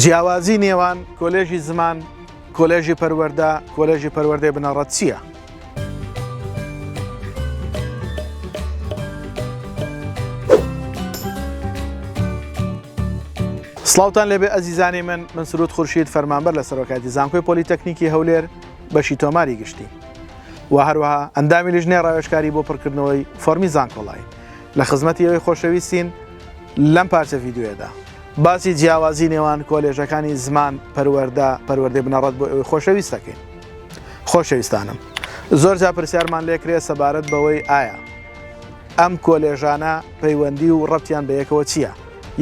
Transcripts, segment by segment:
جیاوازی نێوان کۆلێژی زمان، کۆلێژی پەروەردە، کۆلێژی پەروەردەی بنەڕەت چییە؟ سڵاوتان لێبێ ئەزیزانی من سرود خورشید فەرمانبەر لە سەرۆکاتی زانکۆی پۆلیتەکنیکی هەولێر بەشی تۆماری گشتی و هەروەها ئەندامی لیژنەی ڕاوێژکاری بۆ پڕکردنەوەی فۆرمی زانکۆڵای لە خزمەتی ئەوەی خۆشەویستین لەم پارچە ڤیددیۆیەدا باسی جیاوازی نێوان کۆلێژەکانی زمان پەروەردەی بنەڕەت بۆ ئەوەی خۆشەویست دەکەین. خۆشەویستانم، زۆر جا پرسیارمان لێکرێت سەبارەت بەوەی ئایا ئەم کۆلێژانە پەیوەندی و ڕەبتیان بە یەکەوە چییە؟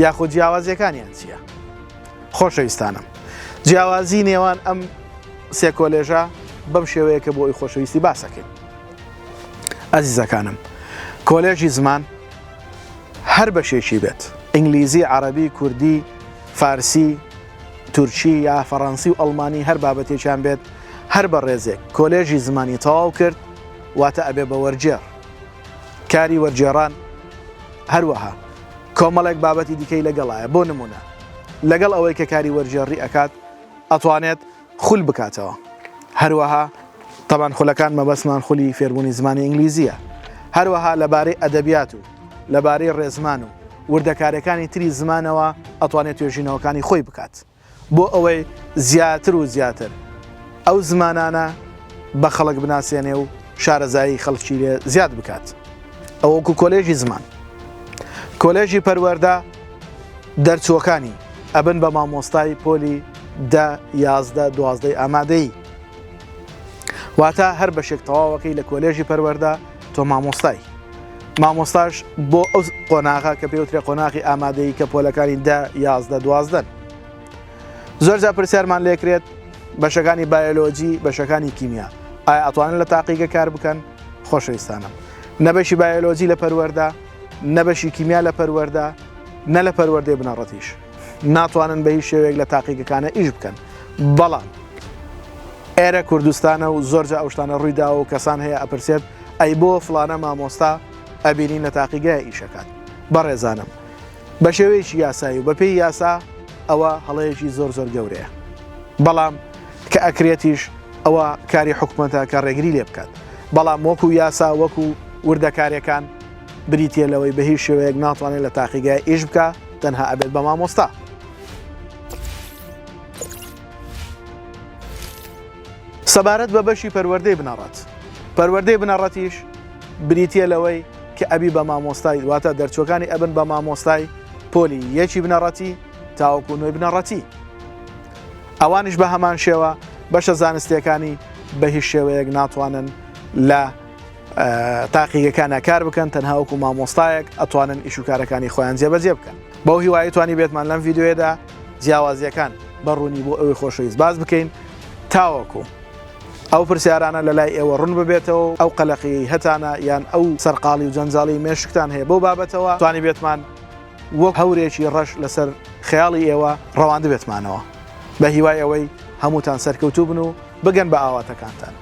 یاخود جیاوازیەکانیان چییە؟ خۆشەویستانم، جیاوازی نێوان ئەم سێ کۆلێژە بەم شێوەیە کە بۆ ئەوی خۆشەویستی باسەکەین. ئەزیزەکانم، کۆلێژی زمان هەر بەشێکی بێت، ئینگلیزی، عەرەبی، کوردی، فارسی، تورکی یا فەڕەنسی و ئەڵمانی هەر بابەتێکیان بێت، هەر بە ڕێزێک کۆلێژی زمانی تەواو کرد واتە ئەبێ بە وەرجێڕ. کاری وەرجێڕان هەروەها کۆمەڵێک بابەتی دیکەی لەگەڵایە. بۆ نمونە لەگەڵ ئەوەی کە کاری وەرجێڕی ئەکات ئەتوانێت خول بکاتەوە. هەروەها تەبان خولەکان مەبەستمان خولی فێربوونی زمانی ئینگلیزیە. هەروەها لەبارەی ئەدەبیات و لەبارەی ڕێزمان و وردەکاریەکانی تری زمانەوە ئەتوانێت توێژینەوەکانی خۆی بکات بۆ ئەوەی زیاتر و زیاتر ئەو زمانانە بە خەڵک بناسیێنێ و شارەزایی خەڵکی لێ زیاد بکات. ئەوەکو کۆلێژی زمان. کۆلێژی پەروەردە دەرچووەکانی ئەبن بە مامۆستای پۆلی 10، 11، 12 ئامادەیی، واتە هەر بەشێک تەواوەکەی لە کۆلێژی پەروەردە تۆ مامۆستای. مامۆستاش بۆ ئەو قۆناغا کە پێوترێ قۆناغی ئامادەیی کە پۆلەکانی 10، 11، 12. زۆر جا پرسیارمان لێکرێت بەشەکانی بایۆلۆجی، بەشەکانی کیمیا ئایا ئەتوانن لە تاقیگە کار بکەن؟ خۆشەویستانم، نەبەشی بایۆلۆجی لە پەروەردە، نەبەشی کیمیا لە پەروەردە، نە لە پەروەردەی بنەڕەتیش ناتوانن بە هیچ شێوەیەک لە تاقیگەکانە ئیش بکەن. بەڵام ئێرە کوردستانە و زۆرجا ئەو شتانە ڕوویدا و کەسان هەیە ئەپرسێت ئەی بۆ فڵانە مامۆستا ئەبینین لە تاقیگای ئیشەکان. بەڕێزانم، بە شێوەیەکی یاسایی و بەپێی یاسا ئەوە هەڵەیەکی زۆر گەورەیە، بەڵام کە ئەکرێتیش ئەوە کاری حکومەتە کە ڕێگری لێ بکات. بەڵام وەکو یاسا وەکو وردەکاریەکان بریتە لەوەی بە هیچ شێوەیەک ناتوانێت لە تاقیگای ئیش بکە، تەنها ئەبێت بە مامۆستا. سەبارەت بە بەشی پەروەردەی بنەڕەت. پەروەردەی بنەڕەتیش بریتە لەوەی کە ئەبی بە مامۆستای، واتە دەرچووەکانی ئەبن بە مامۆستای پۆلی 1 بنەڕەتی تاوەکو 9 بنەڕەتی. ئەوانش بە هەمان شێوە بەشە زانستیەکانی بە هیچ شێوەیەک ناتوانن لە تاقیگەکانە کار بکەن، تەنها وەکو مامۆستایەک ئەتوانن ئیش و کارەکانی خۆیان جێبەجێ بکەن. بەو هیوایی توانی بێتمان لەم ڤیددیۆیەدا جیاوازیەکان بەڕوونی بۆ ئەوەی خۆشەویست باز بکەین تاوەکو ئەو پرسیارانە لە لای ئێوە ڕوون ببێتەوە، ئەو قەلەقی هەتانە یان ئەو سەرقاڵی و جەنجاڵی مێشکتان هەیە بەو بابەتەوە توانی بێتمان وەک هەورێکی ڕەش لەسەر خەیاڵی ئێوە ڕەواند بێتمانەوە، بە هیوای ئەوەی هەمووتان سەرکەوتوو بن و بگەن بە ئاواتەکانتان.